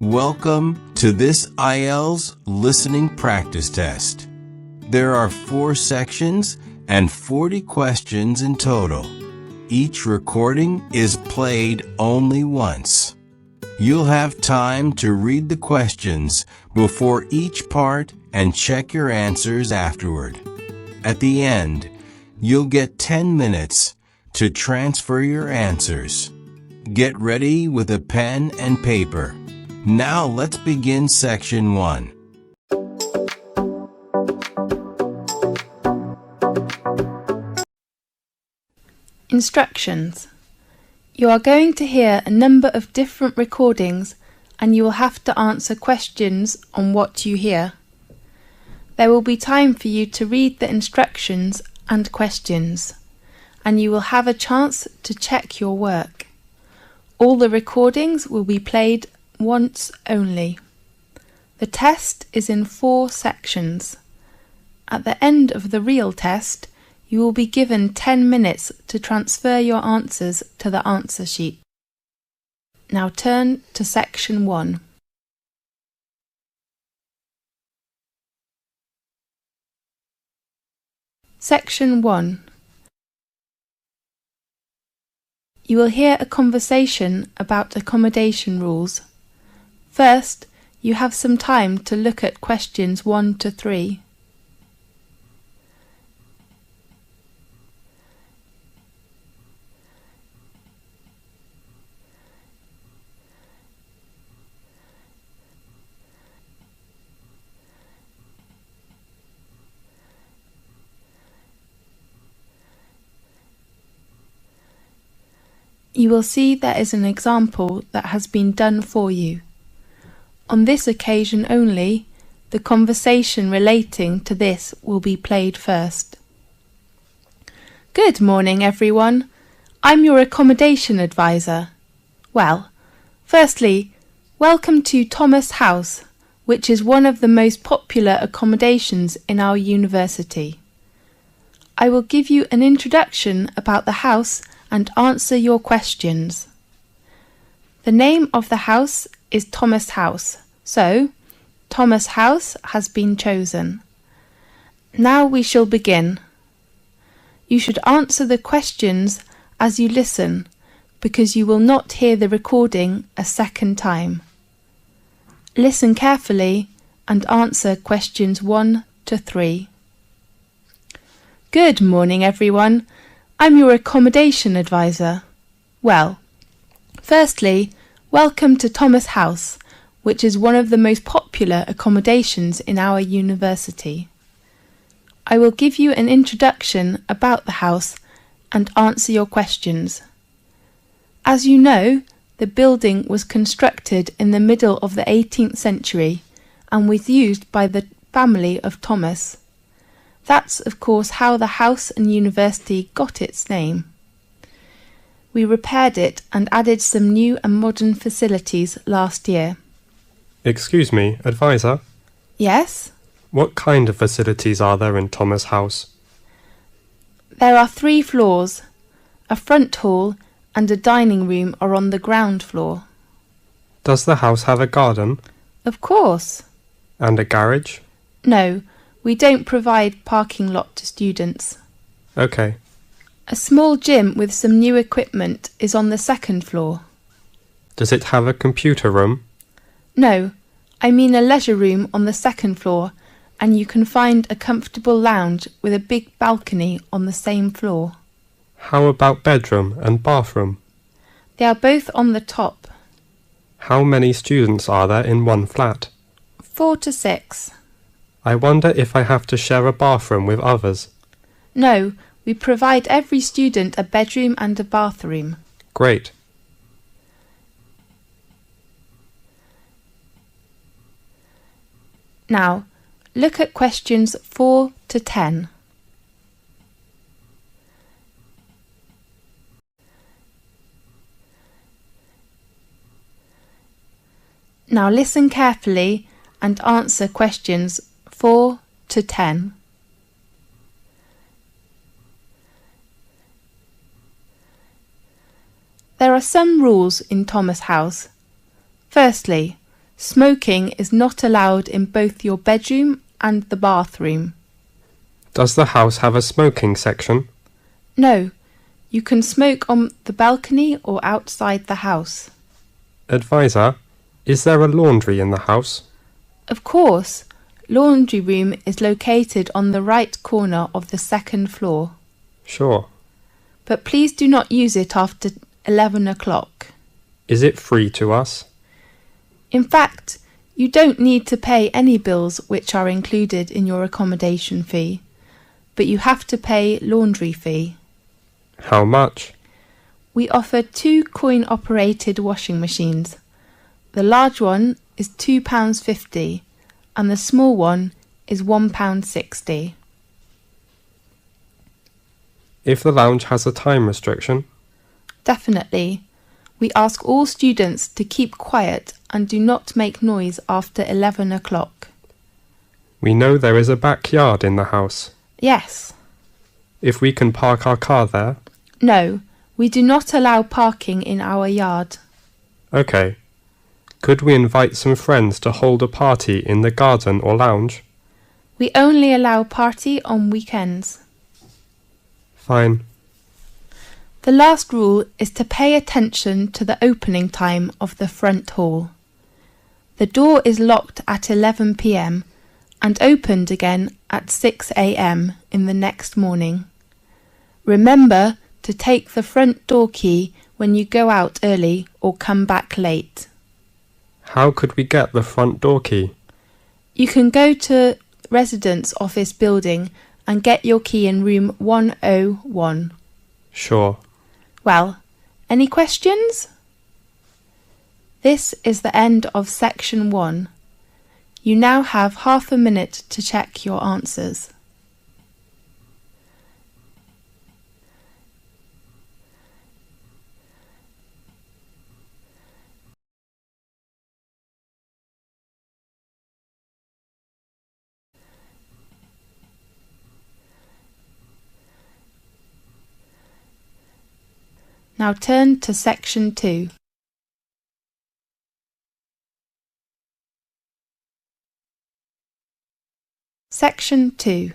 Welcome to this IELTS listening practice test. There are 4 sections and 40 questions in total. Each recording is played only once. You'll have time to read the questions before each part and check your answers afterward. At the end, you'll get 10 minutes to transfer your answers. Get ready with a pen and paper. Now let's begin section 1. Instructions. You are going to hear a number of different recordings and you will have to answer questions on what you hear. There will be time for you to read the instructions and questions, and you will have a chance to check your work. All the recordings will be played once only. The test is in 4 sections. At the end of the real test, you will be given 10 minutes to transfer your answers to the answer sheet. Now turn to section 1. Section 1. You will hear a conversation about accommodation rules. First, you have some time to look at questions 1 to 3. You will see there is an example that has been done for you. On this occasion only, the conversation relating to this will be played first. Good morning, everyone. I'm your accommodation advisor. Well, firstly, welcome to Thomas House, which is one of the most popular accommodations in our university. I will give you an introduction about the house and answer your questions. The name of the house is Thomas House, so Thomas House has been chosen. Now we shall begin. You should answer the questions as you listen, because you will not hear the recording a second time. Listen carefully and answer questions 1 to 3. Good morning, everyone. I'm your accommodation advisor. Well, firstly, welcome to Thomas House, which is one of the most popular accommodations in our university. I will give you an introduction about the house and answer your questions. As you know, the building was constructed in the middle of the 18th century and was used by the family of Thomas. That's, of course, how the house and university got its name. We repaired it and added some new and modern facilities last year. Excuse me, advisor? Yes? What kind of facilities are there in Thomas House? There are 3 floors. A front hall and a dining room are on the ground floor. Does the house have a garden? Of course. And a garage? No. We don't provide parking lot to students. Okay. A small gym with some new equipment is on the 2nd floor. Does it have a computer room? No, I mean a leisure room on the 2nd floor, and you can find a comfortable lounge with a big balcony on the same floor. How about bedroom and bathroom? They are both on the top. How many students are there in one flat? 4 to 6. I wonder if I have to share a bathroom with others. No, we provide every student a bedroom and a bathroom. Great. Now, look at questions 4 to 10. Now listen carefully and answer questions 4 to 10. There are some rules in Thomas House. Firstly, Smoking is not allowed in both your bedroom and the bathroom. Does the house have a smoking section? No, you can smoke on the balcony or outside the house. Advisor, is there a laundry in the house? Of course, laundry room is located on the right corner of the second floor. Sure. But please do not use it after 11 o'clock. Is it free to us? In fact, you don't need to pay any bills which are included in your accommodation fee, but you have to pay laundry fee. How much? We offer 2 coin-operated washing machines. The large one is £2.50 and the small one is £1.60. If the lounge has a time restriction? Definitely. We ask all students to keep quiet and do not make noise after 11 o'clock. We know there is a backyard in the house. Yes. If we can park our car there? No, we do not allow parking in our yard. Okay. Could we invite some friends to hold a party in the garden or lounge? We only allow party on weekends. Fine. The last rule is to pay attention to the opening time of the front hall. The door is locked at 11 p.m. and opened again at 6 a.m. in the next morning. Remember to take the front door key when you go out early or come back late. How could we get the front door key? You can go to Residence Office building and get your key in room 101. Sure. Well, any questions? This is the end of section 1. You now have half a minute to check your answers. Now turn to section 2. Section 2.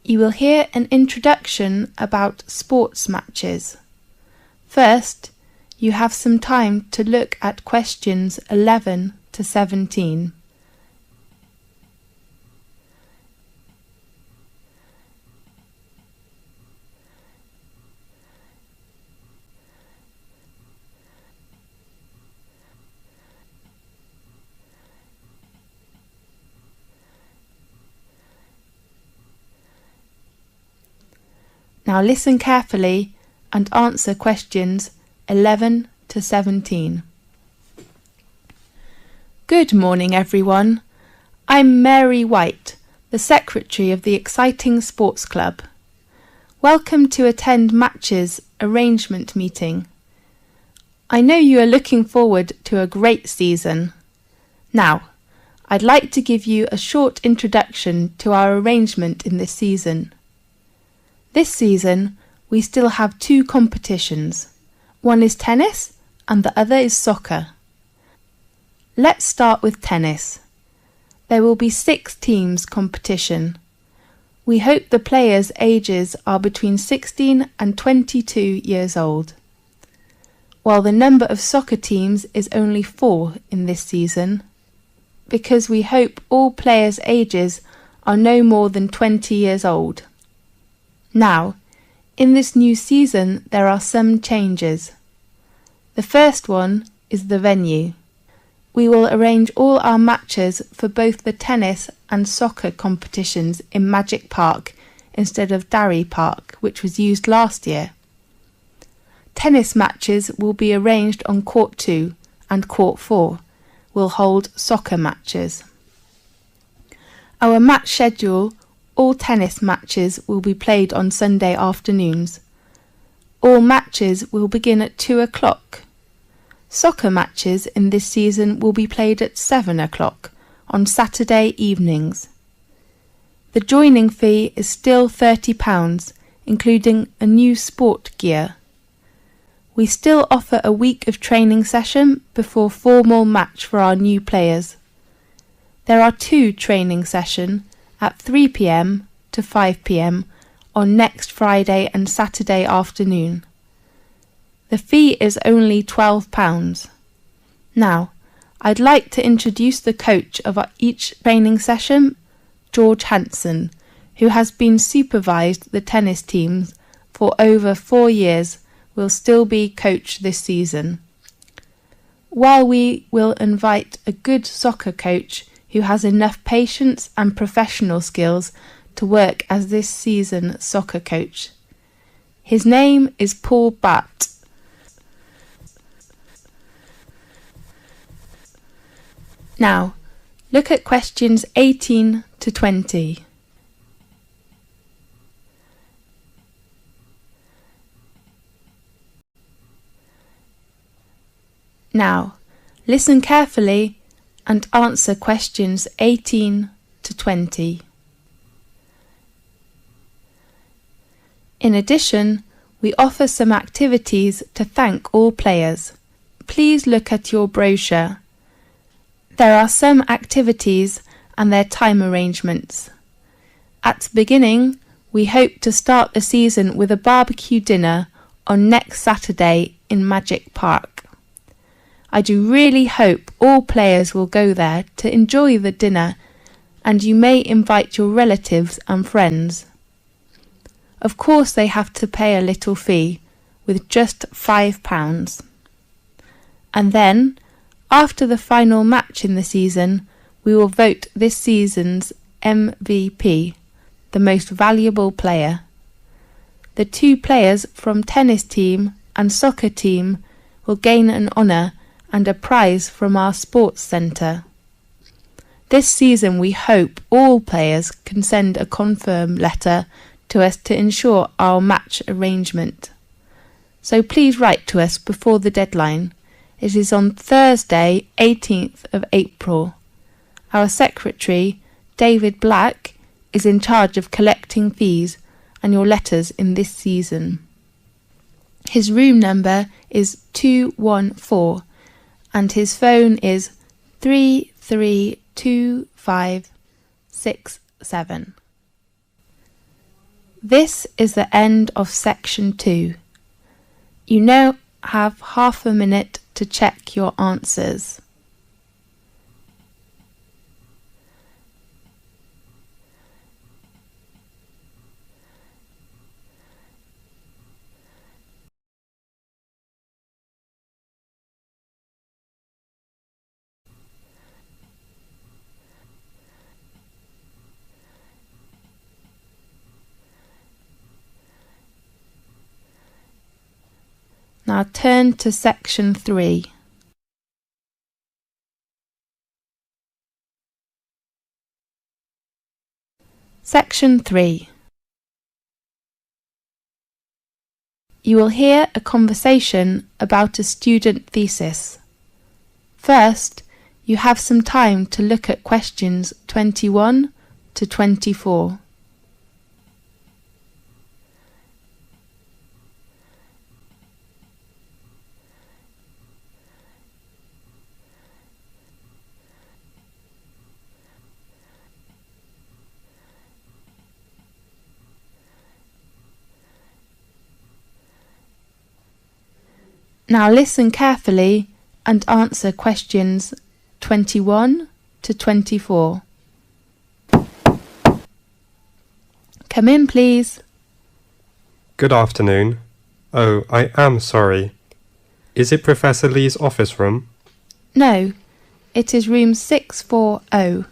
You will hear an introduction about sports matches. First, you have some time to look at questions 11 to 17. Now listen carefully and answer questions 11 to 17. Good morning, everyone. I'm Mary White, the Secretary of the exciting sports club. Welcome to attend Match's arrangement meeting. I know you are looking forward to a great season. Now, I'd like to give you a short introduction to our arrangement in this season. This season, we still have 2 competitions. One is tennis and the other is soccer. Let's start with tennis. There will be 6 teams competition. We hope the players' ages are between 16 and 22 years old. While the number of soccer teams is only 4 in this season, because we hope all players' ages are no more than 20 years old. Now, in this new season there are some changes. The first one is the venue. We will arrange all our matches for both the tennis and soccer competitions in Magic Park instead of Darry Park, which was used last year. Tennis matches will be arranged on Court 2 and Court 4 will hold soccer matches. Our match schedule: all tennis matches will be played on Sunday afternoons. All matches will begin at 2 o'clock. Soccer matches in this season will be played at 7 o'clock on Saturday evenings. The joining fee is still £30, including a new sport gear. we still offer a week of training session before formal match for our new players. There are 2 training sessions at 3 p.m. to 5 p.m. on next Friday and Saturday afternoon. The fee is only £12. Now, I'd like to introduce the coach of each training session, George Hanson, who has been supervised the tennis teams for over 4 years, will still be coach this season. While we will invite a good soccer coach who has enough patience and professional skills to work as this season's soccer coach. His name is Paul Batt. Now, look at questions 18 to 20. Now, listen carefully and answer questions 18 to 20. In addition, we offer some activities to thank all players. Please look at your brochure. There are some activities and their time arrangements. At the beginning, we hope to start the season with a barbecue dinner on next Saturday in Magic Park. I do really hope all players will go there to enjoy the dinner, and you may invite your relatives and friends. Of course, they have to pay a little fee, with just £5. And then, after the final match in the season, we will vote this season's MVP, the most valuable player. The 2 players from tennis team and soccer team will gain an honour and a prize from our sports centre. This season we hope all players can send a confirm letter to us to ensure our match arrangement. So please write to us before the deadline. It is on Thursday, 18th of April. Our secretary, David Black, is in charge of collecting fees and your letters in this season. His room number is 214 and his phone is 332567. This is the end of section 2. You now have half a minute to check your answers. Now turn to section 3. Section 3. You will hear a conversation about a student thesis. First, you have some time to look at questions 21 to 24. Now listen carefully and answer questions 21 to 24. Come in, please. Good afternoon. Oh, I am sorry. Is it Professor Lee's office room? No, it is room 640.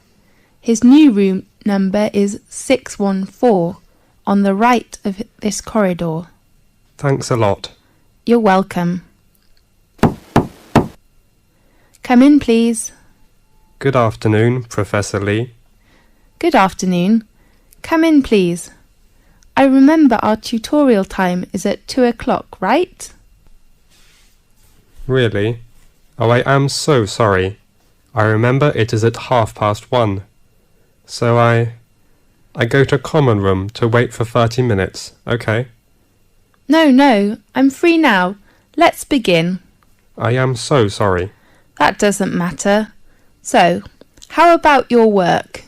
His new room number is 614 on the right of this corridor. Thanks a lot. You're welcome. Come in, please. Good afternoon, Professor Lee. Good afternoon. Come in, please. I remember our tutorial time is at 2 o'clock, right? Really? Oh, I am so sorry. I remember it is at 1:30. So I go to common room to wait for 30 minutes, okay? No, I'm free now. Let's begin. I am so sorry. That doesn't matter. So, how about your work?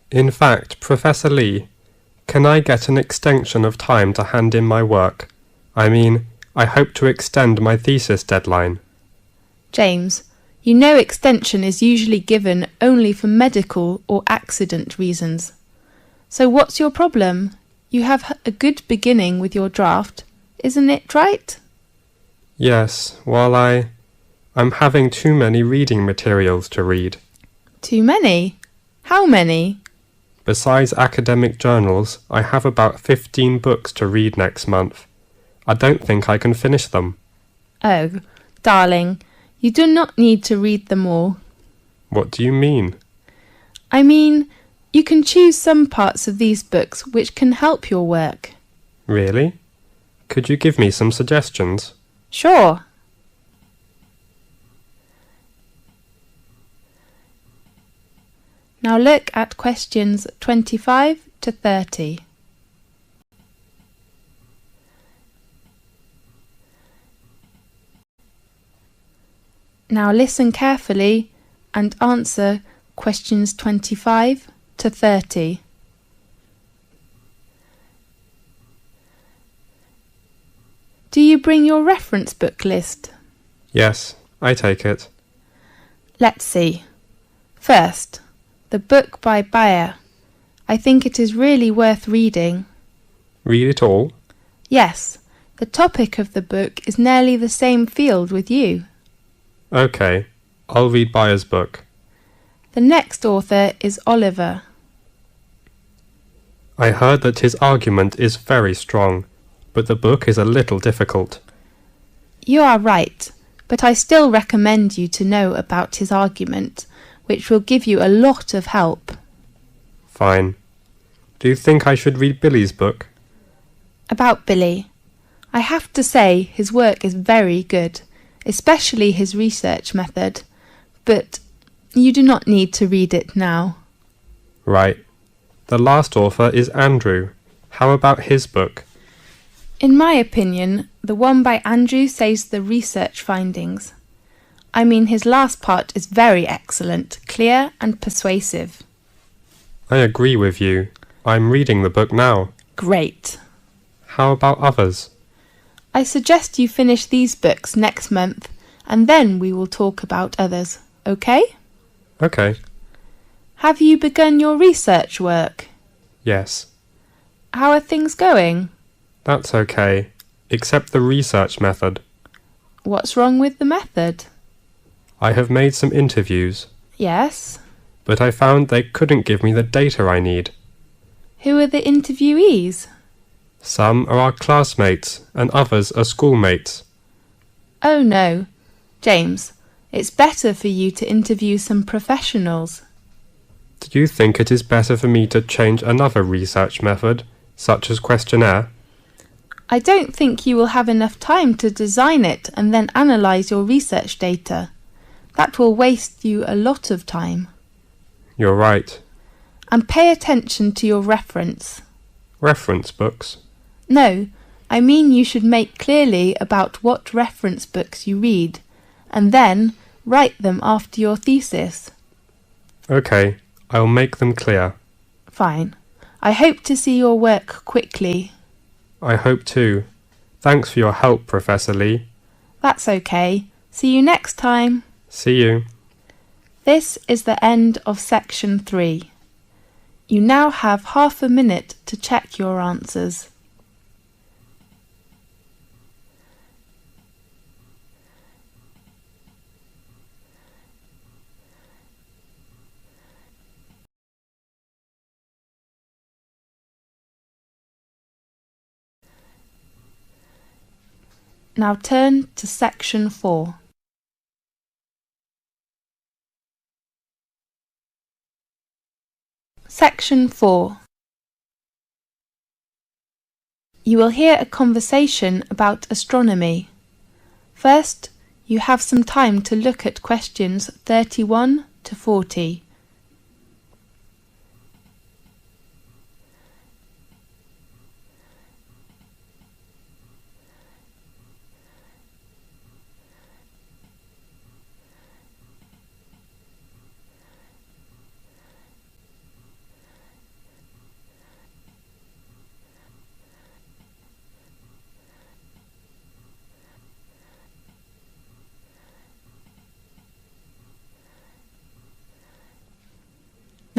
In fact, Professor Lee, can I get an extension of time to hand in my work? I mean, I hope to extend my thesis deadline. James, you know extension is usually given only for medical or accident reasons. So what's your problem? You have a good beginning with your draft, isn't it right? Yes, well, I'm having too many reading materials to read. Too many? How many? Besides academic journals, I have about 15 books to read next month. I don't think I can finish them. Oh, darling, you do not need to read them all. What do you mean? I mean, you can choose some parts of these books which can help your work. Really? Could you give me some suggestions? Sure. Now look at questions 25 to 30. Now listen carefully and answer questions 25 to 30. Do you bring your reference book list? Yes, I take it. Let's see. First, the book by Bayer. I think it is really worth reading. Read it all? Yes, the topic of the book is nearly the same field with you. Okay, I'll read Bayer's book. The next author is Oliver. I heard that his argument is very strong, but the book is a little difficult. You are right, but I still recommend you to know about his argument, which will give you a lot of help. Fine. Do you think I should read Billy's book? About Billy. I have to say his work is very good, especially his research method, but you do not need to read it now. Right. The last author is Andrew. How about his book? In my opinion, the one by Andrew says the research findings. I mean, his last part is very excellent, clear and persuasive. I agree with you. I'm reading the book now. Great. How about others? I suggest you finish these books next month, and then we will talk about others, okay? Okay. Have you begun your research work? Yes. How are things going? That's okay, except the research method. What's wrong with the method? I have made some interviews, Yes. but I found they couldn't give me the data I need. Who are the interviewees? Some are our classmates and others are schoolmates. Oh no. James, it's better for you to interview some professionals. Do you think it is better for me to change another research method, such as questionnaire? I don't think you will have enough time to design it and then analyse your research data. That will waste you a lot of time. You're right. And pay attention to your reference. Reference books? No, I mean you should make clearly about what reference books you read, and then write them after your thesis. Okay, I'll make them clear. Fine. I hope to see your work quickly. I hope too. Thanks for your help, Professor Lee. That's okay. See you next time. See you. This is the end of section 3. You now have half a minute to check your answers. Now turn to section 4. Section 4. You will hear a conversation about astronomy. First, you have some time to look at questions 31 to 40.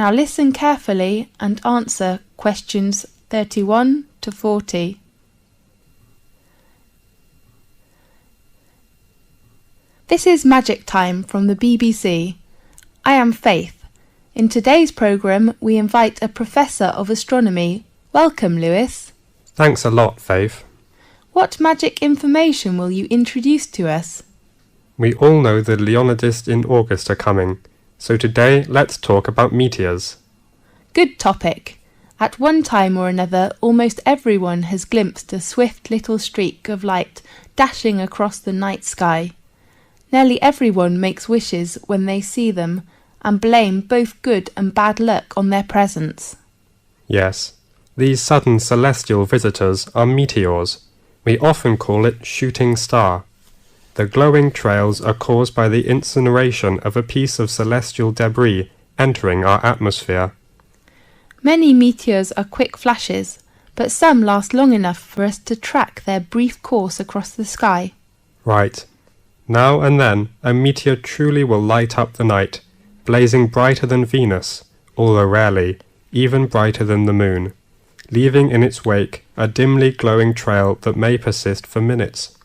Now listen carefully and answer questions 31 to 40. This is Magic Time from the BBC. I am Faith. In today's programme, we invite a Professor of Astronomy. Welcome, Lewis. Thanks a lot, Faith. What magic information will you introduce to us? We all know the Leonidas in August are coming, so today let's talk about meteors. Good topic. At one time or another, almost everyone has glimpsed a swift little streak of light dashing across the night sky. Nearly everyone makes wishes when they see them and blame both good and bad luck on their presence. Yes, these sudden celestial visitors are meteors. We often call it shooting star. The glowing trails are caused by the incineration of a piece of celestial debris entering our atmosphere. Many meteors are quick flashes, but some last long enough for us to track their brief course across the sky. Right. Now and then, a meteor truly will light up the night, blazing brighter than Venus, although rarely, even brighter than the moon, leaving in its wake a dimly glowing trail that may persist for minutes.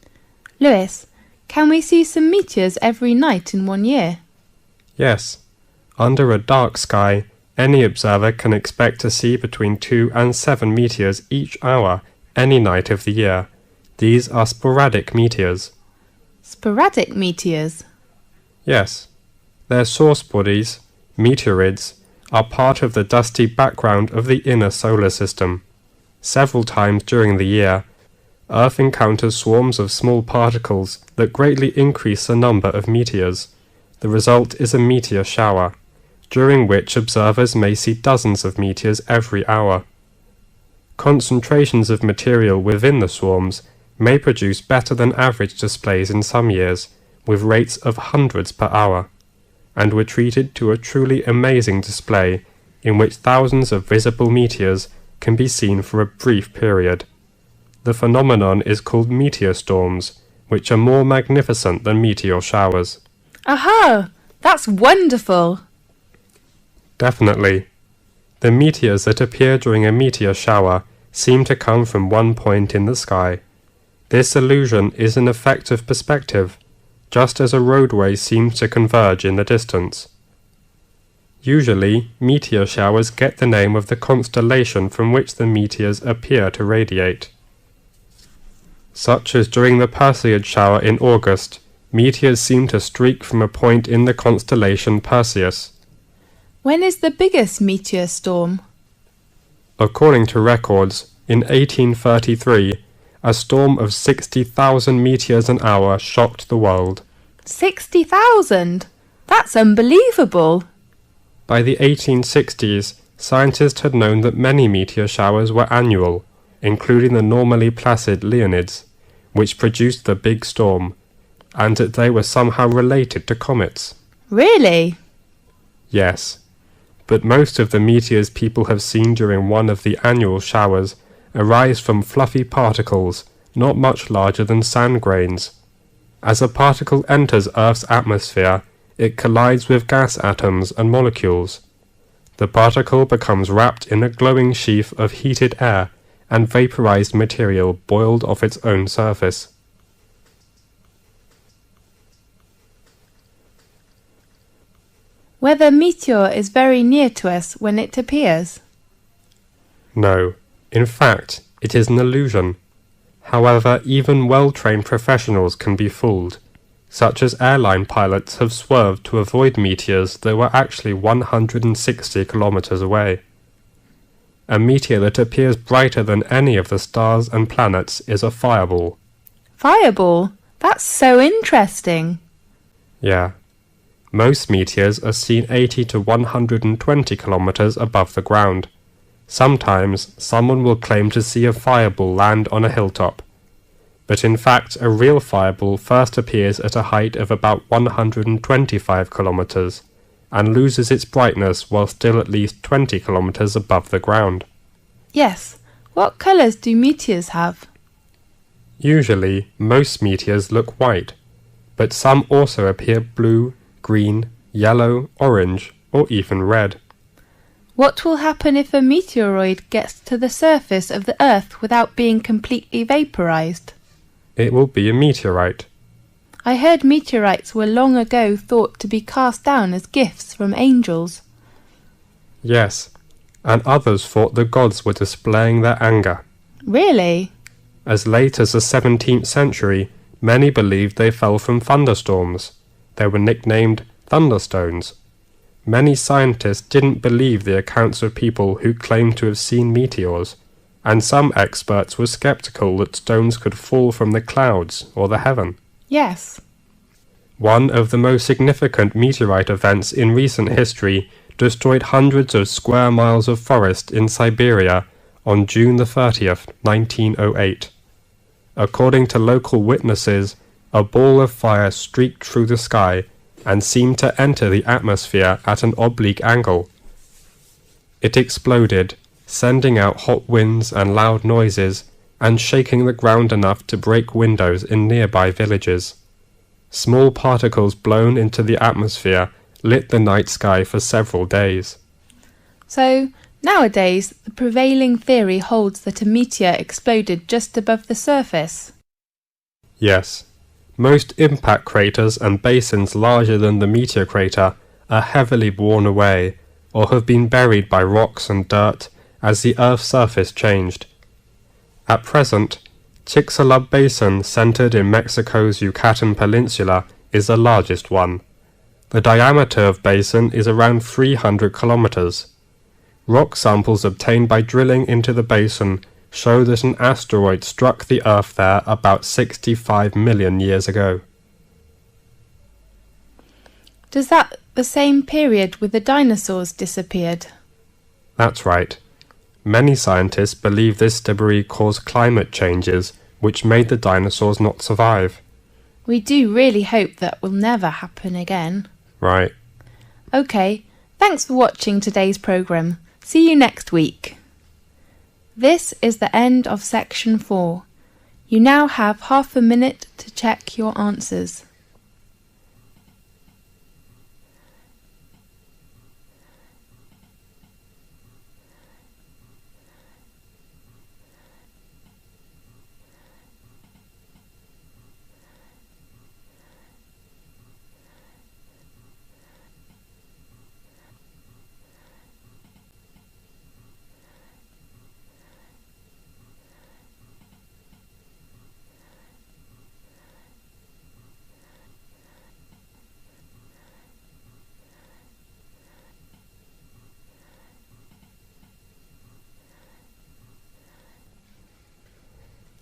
Lewis, can we see some meteors every night in 1 year? Yes. Under a dark sky, any observer can expect to see between 2 and 7 meteors each hour, any night of the year. These are sporadic meteors. Sporadic meteors? Yes. Their source bodies, meteorids, are part of the dusty background of the inner solar system. Several times during the year, Earth encounters swarms of small particles that greatly increase the number of meteors. The result is a meteor shower, during which observers may see dozens of meteors every hour. Concentrations of material within the swarms may produce better than average displays in some years, with rates of hundreds per hour, and were treated to a truly amazing display in which thousands of visible meteors can be seen for a brief period. The phenomenon is called meteor storms, which are more magnificent than meteor showers. Aha! That's wonderful! Definitely. The meteors that appear during a meteor shower seem to come from one point in the sky. This illusion is an effect of perspective, just as a roadway seems to converge in the distance. Usually, meteor showers get the name of the constellation from which the meteors appear to radiate. Such as during the Perseid shower in August, meteors seem to streak from a point in the constellation Perseus. When is the biggest meteor storm? According to records, in 1833, a storm of 60,000 meteors an hour shocked the world. 60,000? That's unbelievable! By the 1860s, scientists had known that many meteor showers were annual, including the normally placid Leonids, which produced the big storm, and that they were somehow related to comets. Really? Yes, but most of the meteors people have seen during one of the annual showers arise from fluffy particles not much larger than sand grains. As a particle enters Earth's atmosphere, it collides with gas atoms and molecules. The particle becomes wrapped in a glowing sheath of heated air and vaporized material boiled off its own surface. Whether meteor is very near to us when it appears? No, in fact, it is an illusion. However, even well-trained professionals can be fooled, such as airline pilots have swerved to avoid meteors that were actually 160 kilometers away. A meteor that appears brighter than any of the stars and planets is a fireball. Fireball? That's so interesting. Yeah. Most meteors are seen 80 to 120 kilometers above the ground. Sometimes someone will claim to see a fireball land on a hilltop, but in fact a real fireball first appears at a height of about 125 kilometers and loses its brightness while still at least 20 kilometers above the ground. Yes. What colours do meteors have? Usually, most meteors look white, but some also appear blue, green, yellow, orange, or even red. What will happen if a meteoroid gets to the surface of the Earth without being completely vaporized? It will be a meteorite. I heard meteorites were long ago thought to be cast down as gifts from angels. Yes, and others thought the gods were displaying their anger. Really? As late as the 17th century, many believed they fell from thunderstorms. They were nicknamed thunderstones. Many scientists didn't believe the accounts of people who claimed to have seen meteors, and some experts were skeptical that stones could fall from the clouds or the heaven. Yes. One of the most significant meteorite events in recent history destroyed hundreds of square miles of forest in Siberia on June the 30th, 1908. According to local witnesses, a ball of fire streaked through the sky and seemed to enter the atmosphere at an oblique angle. It exploded, sending out hot winds and loud noises, and shaking the ground enough to break windows in nearby villages. Small particles blown into the atmosphere lit the night sky for several days. So, nowadays, the prevailing theory holds that a meteor exploded just above the surface. Yes. Most impact craters and basins larger than the meteor crater are heavily worn away or have been buried by rocks and dirt as the Earth's surface changed. At present, Chicxulub Basin, centered in Mexico's Yucatan Peninsula, is the largest one. The diameter of basin is around 300 kilometers. Rock samples obtained by drilling into the basin show that an asteroid struck the Earth there about 65 million years ago. Does that the same period with the dinosaurs disappeared? That's right. Many scientists believe this debris caused climate changes which made the dinosaurs not survive. We do really hope that will never happen again. Right. Okay, thanks for watching today's programme. See you next week. This is the end of section 4. You now have half a minute to check your answers.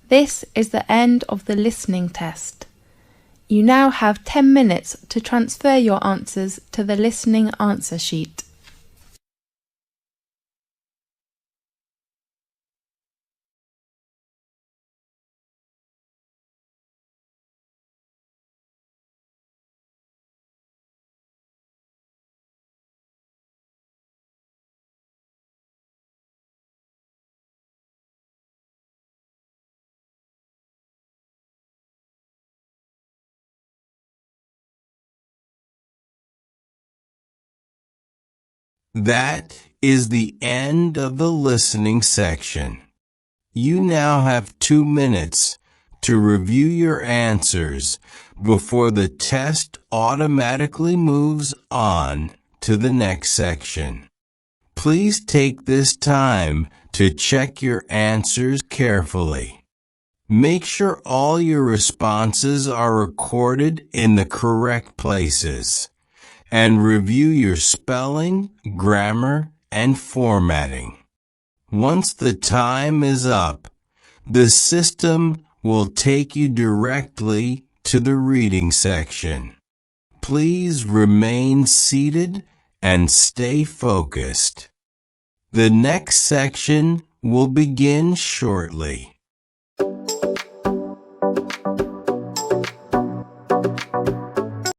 This is the end of the listening test. You now have 10 minutes to transfer your answers to the listening answer sheet. That is the end of the listening section. You now have 2 minutes to review your answers before the test automatically moves on to the next section. Please take this time to check your answers carefully. Make sure all your responses are recorded in the correct places, and review your spelling, grammar, and formatting. Once the time is up, the system will take you directly to the reading section. Please remain seated and stay focused. The next section will begin shortly.